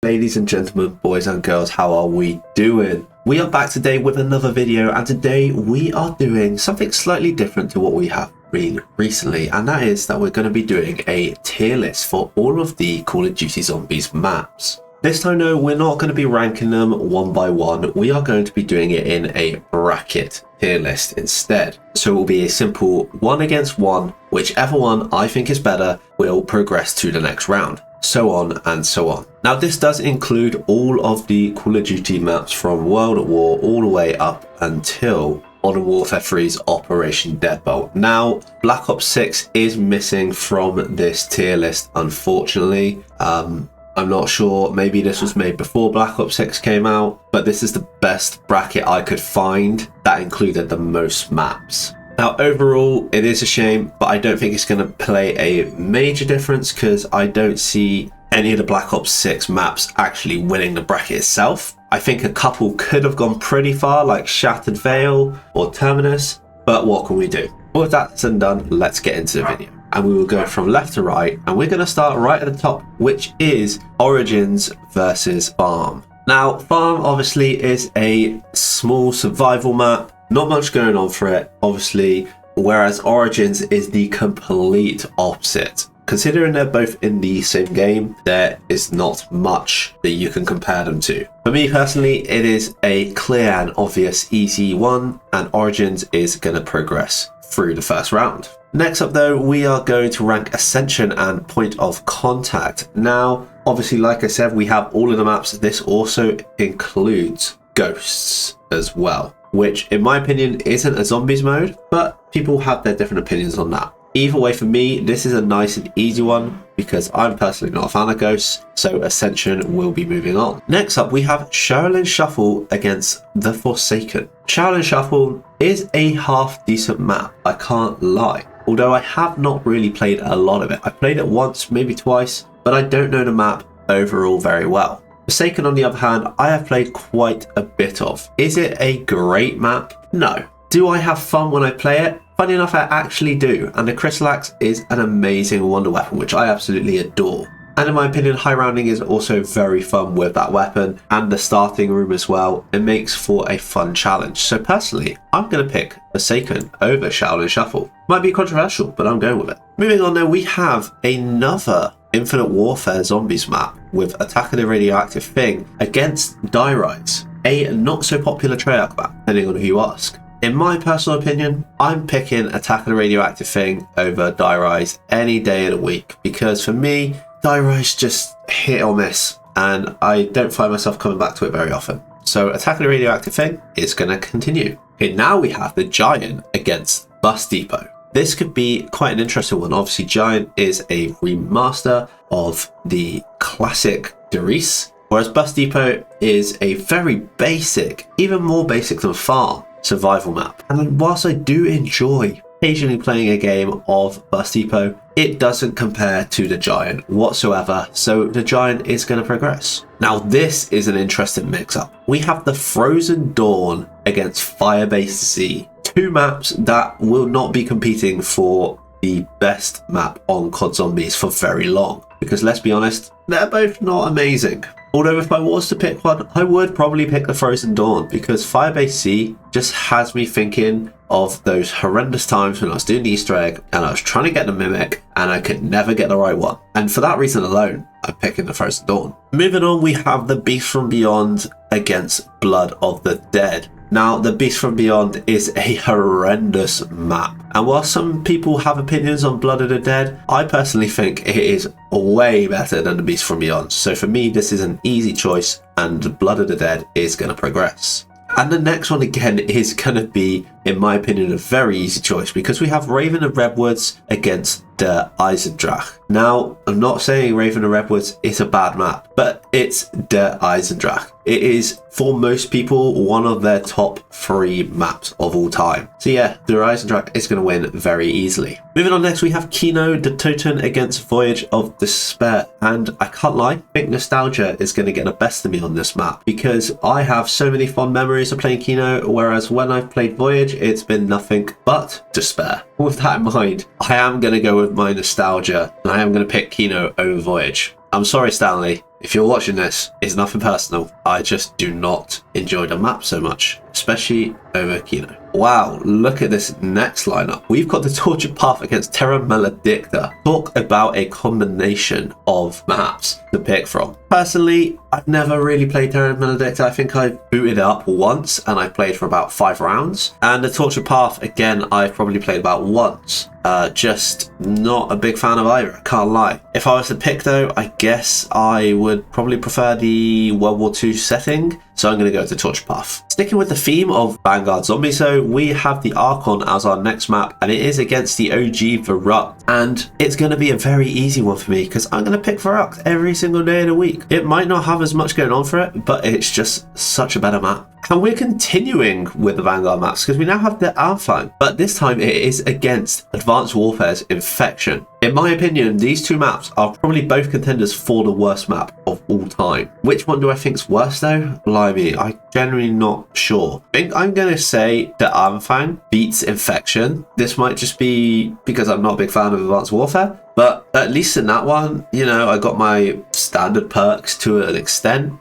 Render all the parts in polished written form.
Ladies and gentlemen, boys and girls, how are we doing? We are back today with another video, and today we are doing something slightly different to what we have been recently, and that is that we're going to be doing a tier list for all of the Call of Duty Zombies maps. This time though, we're not going to be ranking them one by one, we are going to be doing it in a bracket tier list instead. So it will be a simple 1 against 1, whichever one I think is better will progress to the next round. So on and so on. Now this does include all of the Call of Duty maps from World at War all the way up until Modern Warfare 3's Operation Deadbolt. Now Black Ops 6 is missing from this tier list, unfortunately. I'm not sure, maybe this was made before Black Ops 6 came out, but this is the best bracket I could find that included the most maps. Now overall, it is a shame, but I don't think it's going to play a major difference because I don't see any of the Black Ops 6 maps actually winning the bracket itself. I think a couple could have gone pretty far, like Shattered Veil or Terminus, but what can we do? With that said and done, let's get into the video. And we will go from left to right, and we're going to start right at the top, which is Origins versus Farm. Now, Farm obviously is a small survival map. Not much going on for it, obviously, whereas Origins is the complete opposite. Considering they're both in the same game, there is not much that you can compare them to. For me personally, it is a clear and obvious easy one, and Origins is going to progress through the first round. Next up though, we are going to rank Ascension and Point of Contact. Now, obviously, like I said, we have all of the maps. This also includes Ghosts as well, which in my opinion isn't a zombies mode, but people have their different opinions on that. Either way, for me, this is a nice and easy one because I'm personally not a fan of Ghosts, so Ascension will be moving on. Next up, we have Shaolin Shuffle against the Forsaken. Shaolin Shuffle is a half decent map, I can't lie. Although I have not really played a lot of it. I played it once, maybe twice, but I don't know the map overall very well. Forsaken, on the other hand, I have played quite a bit of. Is it a great map? No. Do I have fun when I play it? Funny enough, I actually do, and the Crystal Axe is an amazing wonder weapon, which I absolutely adore. And in my opinion, high rounding is also very fun with that weapon, and the starting room as well. It makes for a fun challenge. So personally, I'm going to pick Forsaken over Shaolin Shuffle. Might be controversial, but I'm going with it. Moving on now, we have another Infinite Warfare Zombies map with Attack of the Radioactive Thing against Die Rise, a not so popular Treyarch map, depending on who you ask. In my personal opinion, I'm picking Attack of the Radioactive Thing over Die Rise any day of the week, because for me, Die Rise just hit or miss, and I don't find myself coming back to it very often. So Attack of the Radioactive Thing is going to continue. Okay, now we have the Giant against Bus Depot. This could be quite an interesting one. Obviously, Giant is a remaster of the classic Derice, whereas Bus Depot is a very basic, even more basic than Farm, survival map. And whilst I do enjoy occasionally playing a game of Bus Depot, it doesn't compare to the Giant whatsoever, so the Giant is going to progress. Now this is an interesting mix-up. We have the Frozen Dawn against Firebase Z. Two maps that will not be competing for the best map on COD Zombies for very long, because let's be honest, they're both not amazing. Although if I was to pick one, I would probably pick the Frozen Dawn, because Firebase Z just has me thinking of those horrendous times when I was doing the Easter egg and I was trying to get the Mimic and I could never get the right one. And for that reason alone, I'm picking the Frozen Dawn. Moving on, we have the Beast from Beyond against Blood of the Dead. Now, the Beast from Beyond is a horrendous map. And while some people have opinions on Blood of the Dead, I personally think it is way better than the Beast from Beyond. So for me, this is an easy choice, and Blood of the Dead is going to progress. And the next one again is going to be, in my opinion, a very easy choice, because we have Raven of Redwoods against Der Eisendrache. Now, I'm not saying Raven of Redwoods is a bad map, but it's Der Eisendrache. It is, for most people, one of their top 3 maps of all time. So yeah, Der Eisendrache is going to win very easily. Moving on next, we have Kino de Toten against Voyage of Despair. And I can't lie, I think nostalgia is going to get the best of me on this map, because I have so many fond memories of playing Kino, whereas when I've played Voyage, it's been nothing but despair. With that in mind, I am going to go with my nostalgia, and I am going to pick Kino over Voyage. I'm sorry, Stanley. if you're watching this, it's nothing personal. I just do not enjoy the map so much, especially over Kino. Wow, look at this next lineup. We've got the Tortured Path against Terra Maledicta. Talk about a combination of maps to pick from. Personally, I've never really played Terra Maledicta. I think I booted it up once and I played for about 5 rounds. And the Tortured Path, again, I've probably played about once. Just not a big fan of either, I can't lie. If I was to pick though, I guess I would probably prefer the World War II setting. So I'm going to go to Tortured Path. Sticking with the theme of Vanguard Zombies, so we have the Archon as our next map, and it is against the OG Verrucht. And it's going to be a very easy one for me because I'm going to pick Verrucht every single day of the week. It might not have as much going on for it, but it's just such a better map. And we're continuing with the Vanguard maps because we now have the Anfang, but this time it is against Advanced Warfare's Infection. In my opinion, these two maps are probably both contenders for the worst map of all time. Which one do I think is worse though? Blimey, I'm genuinely not sure. I think I'm going to say the Anfang beats Infection. This might just be because I'm not a big fan of Advanced Warfare. But at least in that one, you know, I got my standard perks to an extent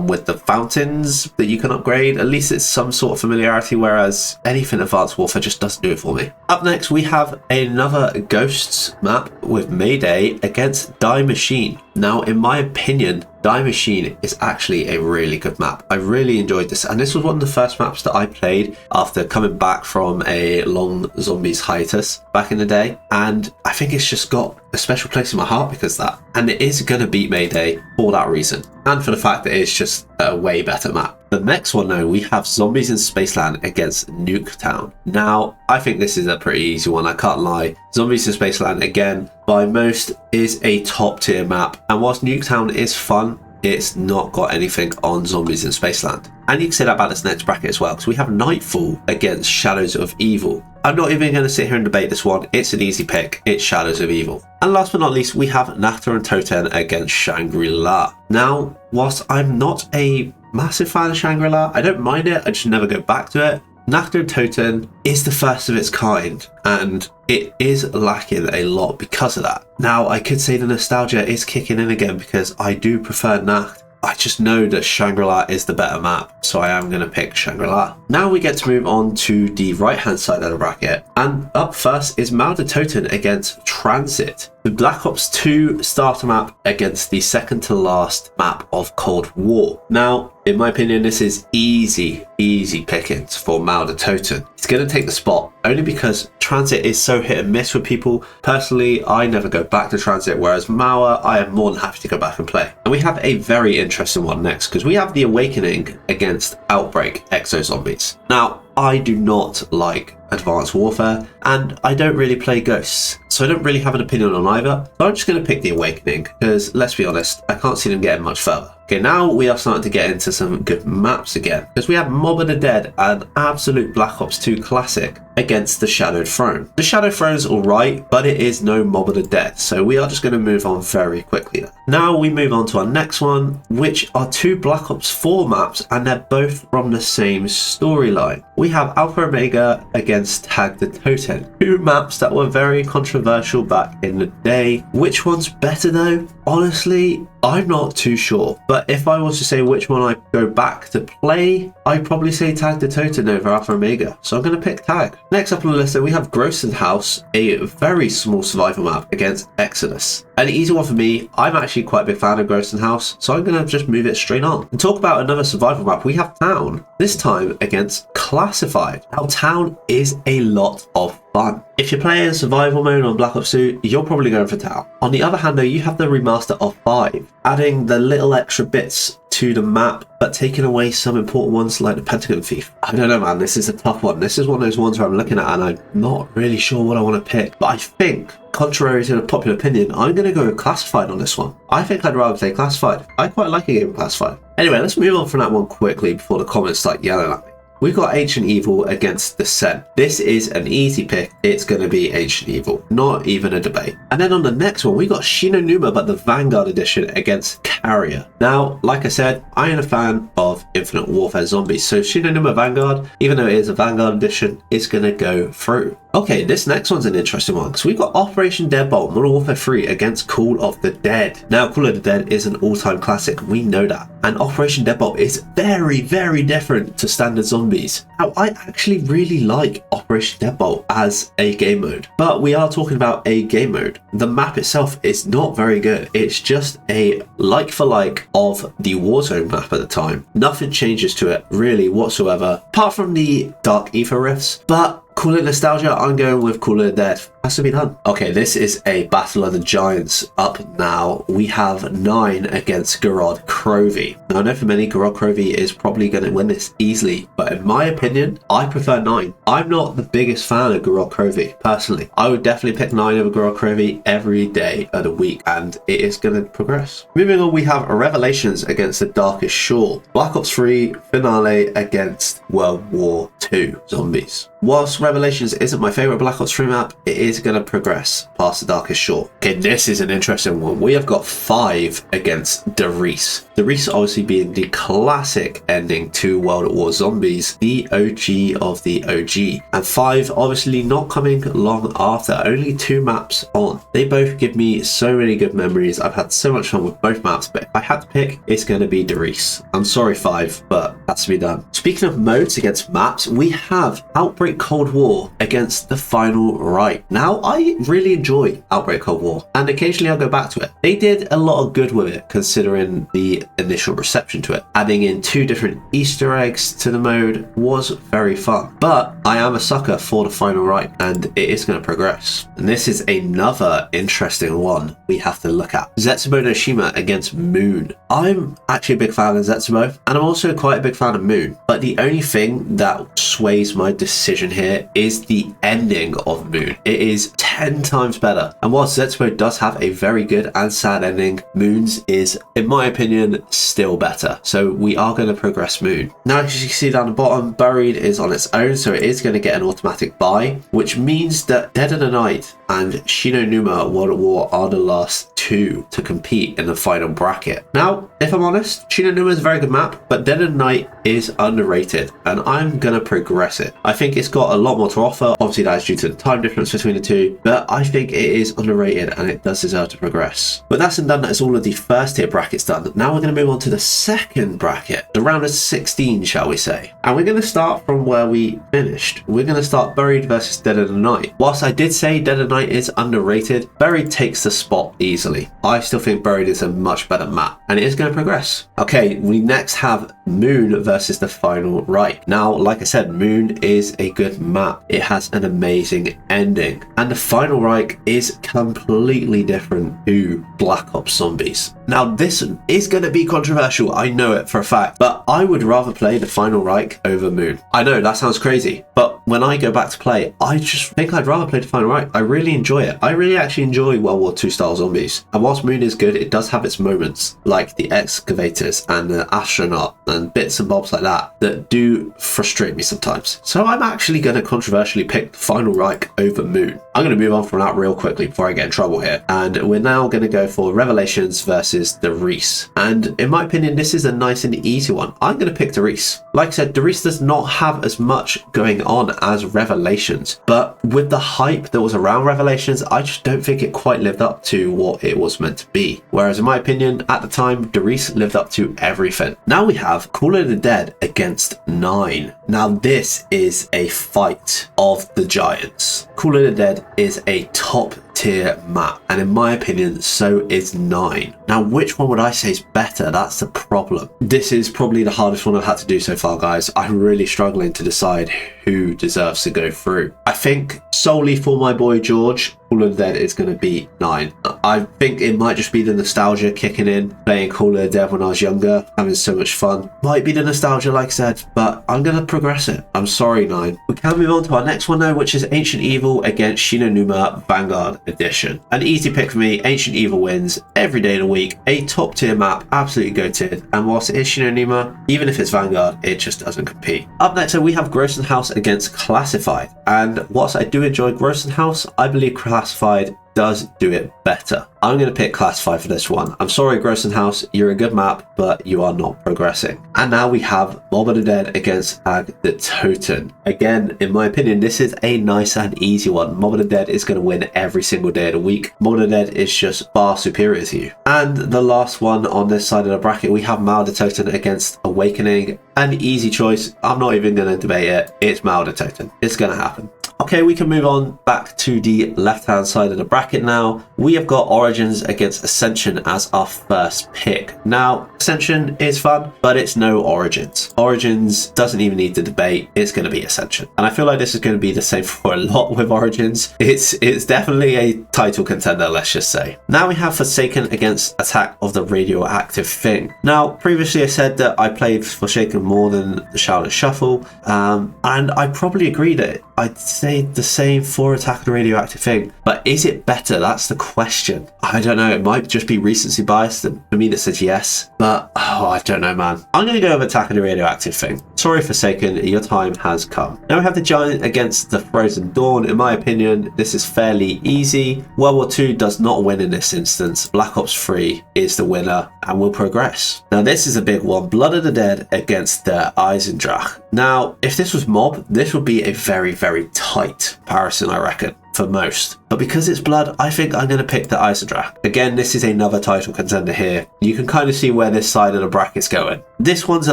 with the fountains that you can upgrade. At least it's some sort of familiarity, whereas anything Advanced Warfare just doesn't do it for me. Up next, we have another Ghosts map with Mayday against Die Machine. Now, in my opinion, Die Machine is actually a really good map. I really enjoyed this, and this was one of the first maps that I played after coming back from a long Zombies hiatus back in the day, and I think it's just got a special place in my heart because of that. And it is going to beat Mayday for that reason, and for the fact that it's just a way better map. The next one though, we have Zombies in Spaceland against Nuketown. Now, I think this is a pretty easy one, I can't lie. Zombies in Spaceland, again, by most, is a top tier map. And whilst Nuketown is fun, it's not got anything on Zombies in Spaceland. And you can say that about this next bracket as well, because we have Nightfall against Shadows of Evil. I'm not even going to sit here and debate this one. It's an easy pick. It's Shadows of Evil. And last but not least, we have Nacta and Toten against Shangri-La. Now, whilst I'm not a massive fan of Shangri-La, I don't mind it. I just never go back to it. Nacta and Toten is the first of its kind, and it is lacking a lot because of that. Now, I could say the nostalgia is kicking in again because I do prefer Nacht. I just know that Shangri-La is the better map, so I am going to pick Shangri-La. Now we get to move on to the right-hand side of the bracket, and up first is Mal de Toten against Transit, the Black Ops 2 starter map against the second to last map of Cold War. Now, in my opinion, this is easy pickings for Mal de Toten. It's going to take the spot only because Transit is so hit and miss with people. Personally, I never go back to Transit, whereas Mauer, I am more than happy to go back and play. And we have a very interesting one next because we have the Awakening against Outbreak Exo Zombies. Now, I do not like Advanced Warfare, and I don't really play Ghosts, so I don't really have an opinion on either. So I'm just going to pick the Awakening, because let's be honest, I can't see them getting much further. Okay, now we are starting to get into some good maps again, because we have Mob of the Dead, an absolute Black Ops 2 classic, against the Shadowed Throne. The Shadowed Throne's alright, but it is no Mob of the Dead, so we are just going to move on very quickly there. Now we move on to our next one, which are two Black Ops 4 maps, and they're both from the same storyline. We have Alpha Omega against Tag the Toten, two maps that were very controversial back in the day. Which one's better though? Honestly, I'm not too sure, but if I was to say which one I go back to play, I'd probably say Tag the Toten over Alpha Omega, so I'm going to pick Tag. Next up on the list, we have Groston House, a very small survival map against Exodus. An easy one for me. I'm actually quite a big fan of Groston House, so I'm going to just move it straight on. And talk about another survival map, we have Town, this time against Classified. Now, Town is a lot of fun. If you're playing survival mode on Black Ops 2, you're probably going for Town. On the other hand though, you have the remaster of 5, adding the little extra bits to the map, but taking away some important ones like the Pentagon Thief. I don't know, man, this is a tough one. This is one of those ones where I'm looking at and I'm not really sure what I want to pick, but I think, contrary to the popular opinion, I'm going to go with Classified on this one. I think I'd rather play Classified. I quite like a game of Classified. Anyway, let's move on from that one quickly before the comments start yelling at me. We've got Ancient Evil against Descent. This is an easy pick. It's going to be Ancient Evil. Not even a debate. And then on the next one, we got Shinonuma, but the Vanguard edition against Carrier. Now, like I said, I am a fan of Infinite Warfare Zombies. So Shinonuma Vanguard, even though it is a Vanguard edition, is going to go through. Okay, this next one's an interesting one because we've got Operation Deadbolt Modern Warfare 3 against Call of the Dead. Now, Call of the Dead is an all-time classic, we know that. And Operation Deadbolt is very, very different to standard zombies. Now, I actually really like Operation Deadbolt as a game mode, but we are talking about a game mode. The map itself is not very good. It's just a like for like of the Warzone map at the time. Nothing changes to it really whatsoever, apart from the Dark Ether rifts, but call it nostalgia, I'm going with Call of the Dead. Has to be done. Okay, this is a Battle of the Giants. Up now, we have 9 against Garrod Crovey. Now, I know for many, Garrod Crovey is probably going to win this easily, but in my opinion, I prefer 9. I'm not the biggest fan of Garrod Crovey, personally. I would definitely pick 9 over Garrod Crovey every day of the week, and it is going to progress. Moving on, we have Revelations against the Darkest Shore. Black Ops 3 Finale against World War II Zombies. Whilst Revelations isn't my favourite Black Ops 3 map, it is going to progress past the Darkest Shore. Okay, this is an interesting one. We have got 5 against Derice. Derice obviously being the classic ending to World War Zombies, the OG of the OG. And 5 obviously not coming long after, only 2 maps on. They both give me so many good memories. I've had so much fun with both maps, but if I had to pick, it's going to be Derice. I'm sorry 5, but that's to be done. Speaking of modes against maps, we have Outbreak Cold War against the Final Right. Now, I really enjoy Outbreak Cold War, and occasionally I'll go back to it. They did a lot of good with it, considering the initial reception to it. Adding in 2 different Easter eggs to the mode was very fun, but I am a sucker for the Final Right, and it is going to progress. And this is another interesting one we have to look at. Zetsubo no Shima against Moon. I'm actually a big fan of Zetsubo, and I'm also quite a big fan of Moon, but the only thing that sways my decision here is the ending of Moon. It is 10 times better, and whilst Zetsubo does have a very good and sad ending, Moon's is, in my opinion, still better. So we are going to progress Moon. Now, as you can see down the bottom, Buried is on its own, so it is going to get an automatic buy, which means that Dead of the Night and Shinonuma World at War are the last 2 to compete in the final bracket. Now, if I'm honest, Shinonuma is a very good map, but Dead of the Night is underrated, and I'm going to progress it. I think it's got a lot more to offer. Obviously, that is due to the time difference between the 2, but I think it is underrated and it does deserve to progress. But that's and done, that is all of the first tier brackets done. Now we're going to move on to the second bracket, the round of 16, shall we say. And we're going to start from where we finished. We're going to start Buried versus Dead of the Night. Whilst I did say Dead of the Night is underrated, Buried takes the spot easily. I still think Buried is a much better map, and it is going to progress. Okay, we next have Moon versus the Final Right. Now, like I said, Moon is a good map. It has an amazing ending, and the Final Right is completely different to Black Ops Zombies. Now, this is going to be controversial, I know it for a fact, but I would rather play the Final Right over Moon. I know that sounds crazy, but when I go back to play, I just think I'd rather play the Final Right. I really enjoy it. I really actually enjoy World War II style zombies. And whilst Moon is good, it does have its moments, like the excavators and the astronaut and bits and bobs like that, that do frustrate me sometimes. So I'm actually going to controversially pick the Final Right over Moon. I'm going to move on from that real quickly before I get in trouble here. And we're now going to go for Revelations versus Derice. And in my opinion, this is a nice and easy one. I'm going to pick Derice. Like I said, Derice does not have as much going on as Revelations, but with the hype that was around Revelations, I just don't think it quite lived up to what it was meant to be. Whereas in my opinion, at the time, Derice lived up to everything. Now we have Call of the Dead against 9. Now this is a fight of the giants. Call of the Dead is a top tier map, and in my opinion, so is 9. Now, which one would I say is better? That's the problem. This is probably the hardest one I've had to do so far, guys. I'm really struggling to decide who deserves to go through. I think solely for my boy George, Call of the Dead is going to be 9. I think it might just be the nostalgia kicking in, playing Call of the Dead when I was younger, having so much fun. Might be the nostalgia, like I said, but I'm going to progress it. I'm sorry, 9. We can move on to our next one though, which is Ancient Evil against Shinonuma Vanguard Edition. An easy pick for me. Ancient Evil wins every day of the week. A top tier map, absolutely goated. And whilst it is Shinonuma, even if it's Vanguard, it just doesn't compete. Up next, so we have Gross and House against Classified. And whilst I do enjoy Gross and House, I believe Classified does do it better. I'm going to pick Classified for this one. I'm sorry, Grossenhaus, you're a good map, but you are not progressing. And now we have Mob of the Dead against Tag the Toten. Again, in my opinion, this is a nice and easy one. Mob of the Dead is going to win every single day of the week. Mob of the Dead is just far superior to you. And the last one on this side of the bracket, we have Mao the Toten against Awakening. An easy choice. I'm not even going to debate it. It's Mao the Toten. It's going to happen. Okay, we can move on back to the left-hand side of the bracket now. We have got Origins against Ascension as our first pick. Now, Ascension is fun, but it's no Origins. Origins doesn't even need to debate. It's going to be Ascension. And I feel like this is going to be the same for a lot with Origins. It's definitely a title contender, let's just say. Now we have Forsaken against Attack of the Radioactive Thing. Now, previously I said that I played Forsaken more than the Shadow Shuffle, and I probably agree that I'd say the same for Attack of the Radioactive Thing, but is it better? That's the question. I don't know. It might just be recency bias that for me that says yes, but I don't know, man. I'm going to go with Attack of the Radioactive Thing. Sorry, Forsaken, your time has come. Now we have the Giant against the Frozen Dawn. In my opinion, this is fairly easy. World War II does not win in this instance. Black Ops 3 is the winner and will progress. Now this is a big one. Blood of the Dead against the Eisendrache. Now, if this was Mob, this would be a very, very tight comparison, I reckon, for most. But because it's Blood, I think I'm going to pick the Eisendrache. Again, this is another title contender here. You can kind of see where this side of the bracket's going. This one's a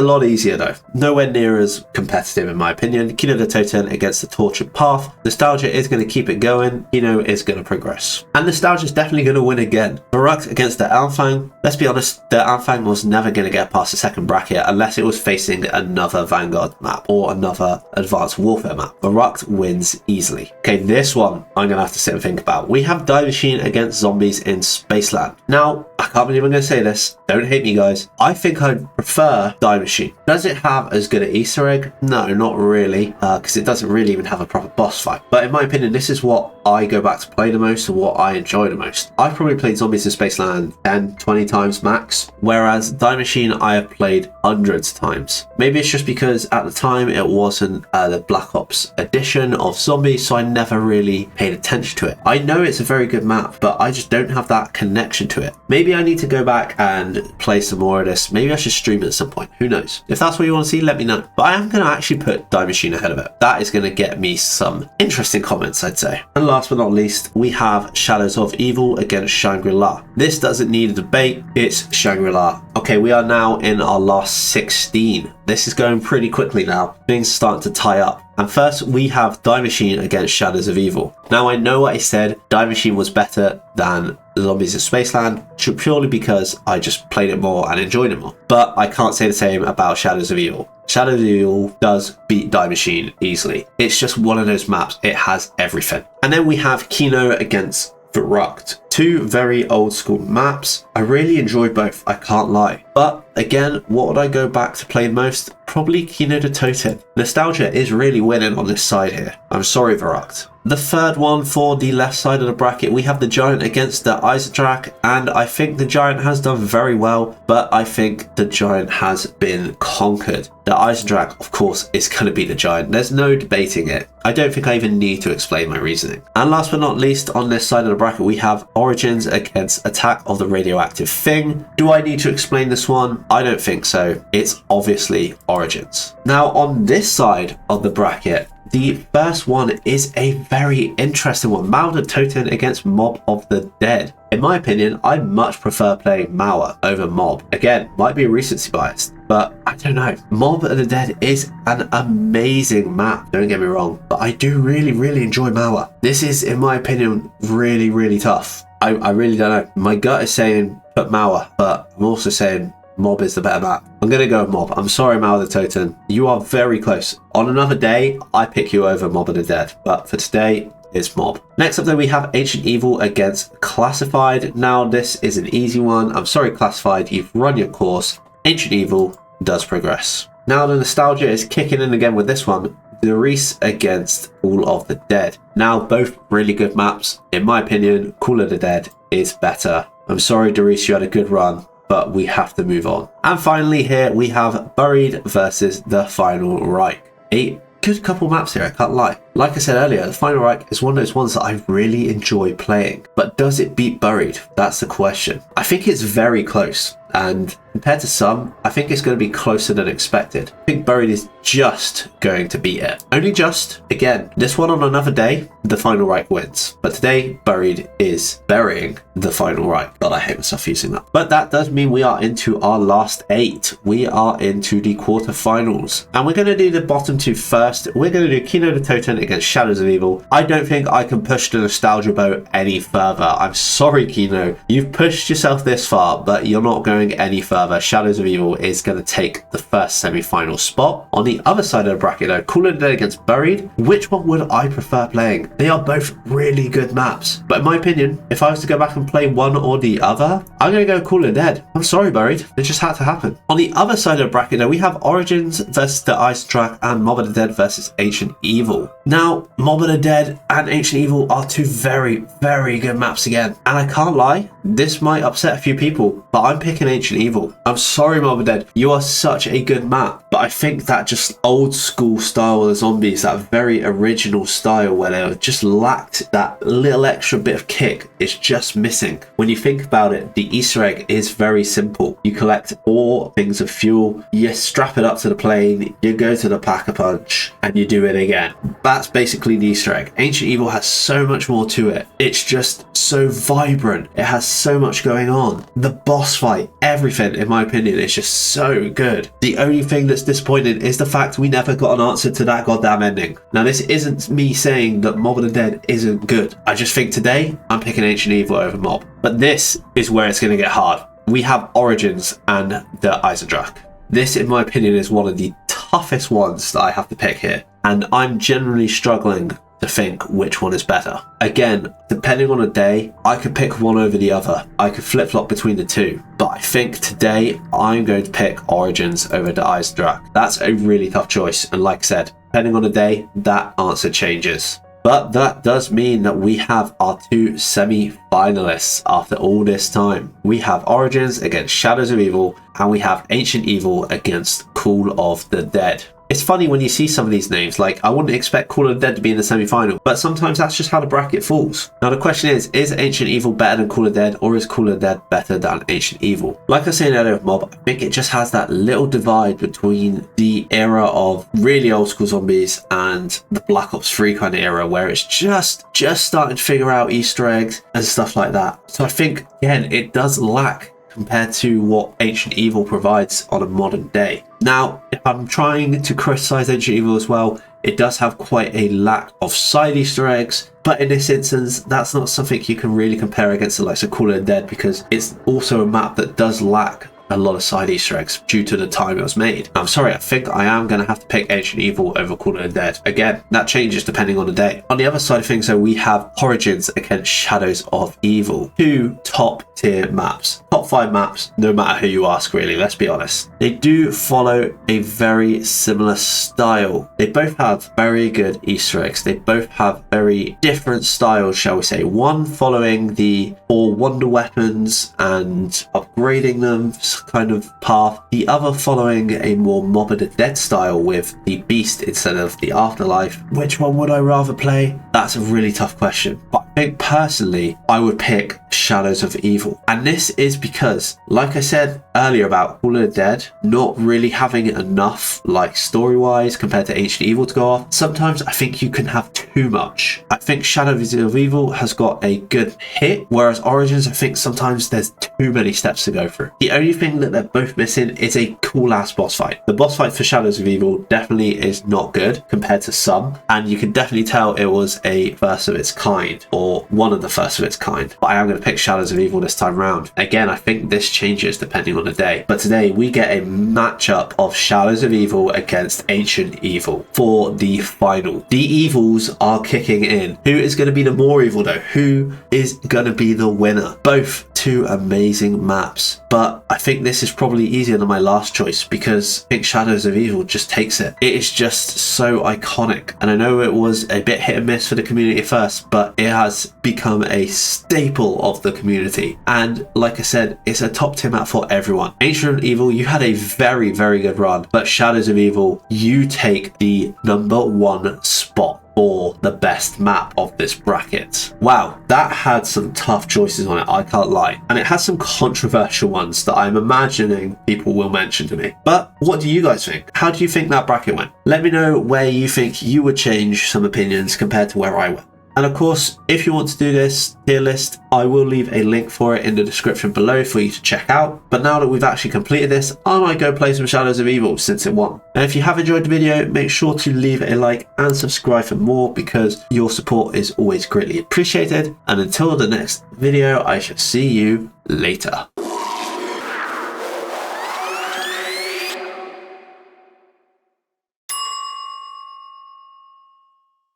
lot easier though. Nowhere near as competitive in my opinion. Kino the Toten against the Tortured Path. Nostalgia is going to keep it going. Kino is going to progress. And Nostalgia is definitely going to win again. Baruch against the Anfang. Let's be honest, the Anfang was never going to get past the second bracket unless it was facing another Vanguard map or another Advanced Warfare map. Baruch wins easily. Okay, this one I'm going to have to sit and think about. We have Die Machine against Zombies in Spaceland. Now, I can't believe I'm going to say this. Don't hate me, guys. I think I'd prefer Die Machine. Does it have as good an Easter egg? No, not really, because it doesn't really even have a proper boss fight. But in my opinion, this is what I go back to play the most and what I enjoy the most. I've probably played Zombies in Spaceland 10, 20 times max, whereas Die Machine I have played hundreds of times. Maybe it's just because at the time it wasn't the Black Ops edition of Zombies, so I never really paid attention to it. I know it's a very good map, but I just don't have that connection to it. Maybe I need to go back and play some more of this. Maybe I should stream it at some point. Who knows? If that's what you want to see, let me know. But I am going to actually put Die Machine ahead of it. That is going to get me some interesting comments, I'd say. And last but not least, we have Shadows of Evil against Shangri-La. This doesn't need a debate. It's Shangri-La. Okay, we are now in our last 16. This is going pretty quickly now. Things are starting to tie up. And first, we have Die Machine against Shadows of Evil. Now, I know what I said. Die Machine was better than Zombies in Spaceland, purely because I just played it more and enjoyed it more. But I can't say the same about Shadows of Evil. Shadows of Evil does beat Die Machine easily. It's just one of those maps. It has everything. And then we have Kino against Verrucht. Two very old school maps. I really enjoy both, I can't lie. But again, what would I go back to play most? Probably Kino the Toten. Nostalgia is really winning on this side here. I'm sorry, Verrucht. The third one for the left side of the bracket, we have the Giant against the Eisendrache, and I think the Giant has done very well, but I think the Giant has been conquered. The Eisendrache, of course, is going to be the Giant. There's no debating it. I don't think I even need to explain my reasoning. And last but not least, on this side of the bracket, we have Origins against Attack of the Radioactive Thing. Do I need to explain this one? I don't think so. It's obviously Origins. Now, on this side of the bracket, the first one is a very interesting one. Mao the Toten against Mob of the Dead. In my opinion, I much prefer playing Mao over Mob. Again, might be recency biased, but I don't know. Mob of the Dead is an amazing map, don't get me wrong, but I do really enjoy Mao. This is, in my opinion, really tough. I really don't know. My gut is saying put Mao, but I'm also saying Mob is the better map. I'm going to go with Mob. I'm sorry, Mao the Toten. You are very close. On another day, I pick you over Mob of the Dead. But for today, it's Mob. Next up, though, we have Ancient Evil against Classified. Now, this is an easy one. I'm sorry, Classified. You've run your course. Ancient Evil does progress. Now, the nostalgia is kicking in again with this one. Darius against Call of the Dead. Now, both really good maps. In my opinion, Call of the Dead is better. I'm sorry, Darius, you had a good run, but we have to move on. And finally here we have Buried versus the Final Reich. A good couple maps here, I can't lie. Like I said earlier, the Final Reich is one of those ones that I really enjoy playing. But does it beat Buried? That's the question. I think it's very close. And compared to some, I think it's going to be closer than expected. I think Buried is just going to beat it. Only just. Again, this one on another day, the Final Reich wins. But today, Buried is burying the Final Reich. God, I hate myself using that. But that does mean we are into our last 8. We are into the quarterfinals. And we're going to do the bottom 2 first. We're going to do Kino the Toten against Shadows of Evil. I don't think I can push the nostalgia boat any further. I'm sorry, Kino. You've pushed yourself this far, but you're not going any further. Shadows of Evil is going to take the first semi-final spot. On the other side of the bracket though, Call of the Dead against Buried, which one would I prefer playing? They are both really good maps, but in my opinion, if I was to go back and play one or the other, I'm going to go Call of the Dead. I'm sorry, Buried, it just had to happen. On the other side of the bracket though, we have Origins versus the Ice Track and Mob of the Dead versus Ancient Evil. Now, Mob of the Dead and Ancient Evil are two very, very good maps again, and I can't lie, this might upset a few people, but I'm picking Ancient Evil. I'm sorry, Mob of the Dead, you are such a good map, but I think that just old school style of the zombies, that very original style where they just lacked that little extra bit of kick, is just missing. When you think about it, the Easter egg is very simple. You collect 4 things of fuel, you strap it up to the plane, you go to the Pack-a-Punch, and you do it again. That's basically the Easter egg. Ancient Evil has so much more to it. It's just so vibrant. It has so much going on. The boss fight, everything, in my opinion, is just so good. The only thing that's disappointing is the fact we never got an answer to that goddamn ending. Now, this isn't me saying that Mob of the Dead isn't good. I just think today, I'm picking Ancient Evil over Mob. But this is where it's going to get hard. We have Origins and the Eisendrache. This, in my opinion, is one of the toughest ones that I have to pick here. And I'm generally struggling to think which one is better. Again, depending on a day, I could pick one over the other. I could flip-flop between the two. But I think today, I'm going to pick Origins over the Eisendrache. That's a really tough choice. And like I said, depending on the day, that answer changes. But that does mean that we have our 2 semi-finalists after all this time. We have Origins against Shadows of Evil, and we have Ancient Evil against Call of the Dead. It's funny when you see some of these names, like I wouldn't expect Call of the Dead to be in the semi-final, but sometimes that's just how the bracket falls. Now the question is Ancient Evil better than Call of the Dead, or is Call of the Dead better than Ancient Evil? Like I was saying earlier with Mob, I think it just has that little divide between the era of really old school zombies and the Black Ops 3 kind of era, where it's just starting to figure out Easter eggs and stuff like that. So I think, again, it does lack compared to what Ancient Evil provides on a modern day. Now, if I'm trying to criticize Ancient Evil as well, it does have quite a lack of side Easter eggs, but in this instance, that's not something you can really compare against the likes of Call of the Dead, because it's also a map that does lack a lot of side Easter eggs due to the time it was made. I'm sorry, I think I am going to have to pick Ancient Evil over Call of the Dead. Again, that changes depending on the day. On the other side of things, though, we have Origins against Shadows of Evil. 2 top tier maps. Top 5 maps, no matter who you ask, really, let's be honest. They do follow a very similar style. They both have very good Easter eggs. They both have very different styles, shall we say. One following the 4 wonder weapons and upgrading them kind of path, the other following a more Mob of the Dead style with the Beast instead of the Afterlife. Which one would I rather play? That's a really tough question, but I think personally I would pick Shadows of Evil, and this is because, like I said earlier about Call of the Dead not really having enough, like story wise, compared to Ancient Evil to go off. Sometimes I think you can have too much. I think Shadows of Evil has got a good hit, whereas Origins, I think sometimes there's too many steps to go through. The only thing that they're both missing is a cool ass boss fight. The boss fight for Shadows of Evil definitely is not good compared to some, and you can definitely tell it was a first of its kind, or one of the first of its kind. But I am going to pick Shadows of Evil this time round. Again, I think this changes depending on the day, but today we get a matchup of Shadows of Evil against Ancient Evil for the final. The evils are kicking in. Who is going to be the more evil though? Who is going to be the winner? Both 2 amazing maps, but I think this is probably easier than my last choice because I think Shadows of Evil just takes it. It is just so iconic, and I know it was a bit hit and miss for the community at first, but it has has become a staple of the community. And like I said, it's a top tier map for everyone. Ancient Evil, you had a very, very good run, but Shadows of Evil, you take the #1 spot for the best map of this bracket. Wow, that had some tough choices on it, I can't lie. And it has some controversial ones that I'm imagining people will mention to me. But what do you guys think? How do you think that bracket went? Let me know where you think you would change some opinions compared to where I went. And of course, if you want to do this tier list, I will leave a link for it in the description below for you to check out. But now that we've actually completed this, I might go play some Shadows of Evil since it won. And if you have enjoyed the video, make sure to leave a like and subscribe for more, because your support is always greatly appreciated. And until the next video, I shall see you later.